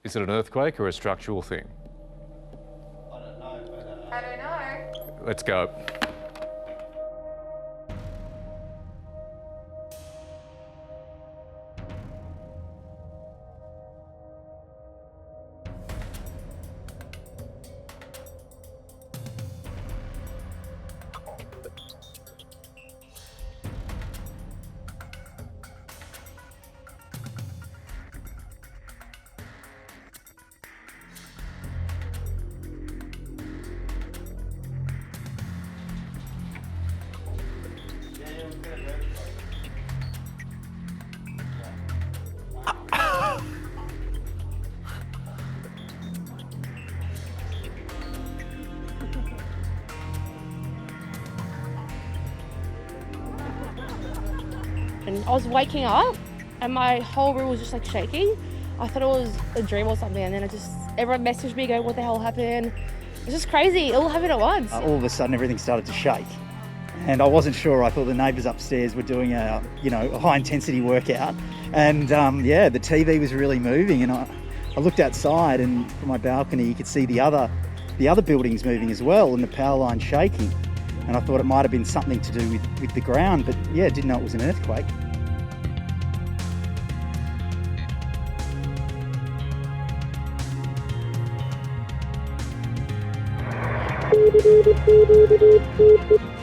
Is it an earthquake or a structural thing? I don't know, but... I don't know. Let's go. And I was waking up and my whole room was just like shaking. I thought it was a dream or something, and then everyone messaged me going, what the hell happened? It's just crazy, it all happened at once. All of a sudden everything started to shake. And I wasn't sure. I thought the neighbours upstairs were doing a high intensity workout. And the TV was really moving. And I looked outside, and from my balcony you could see the other buildings moving as well, and the power line shaking. And I thought it might have been something to do with the ground, but yeah, didn't know it was an earthquake. Thank you.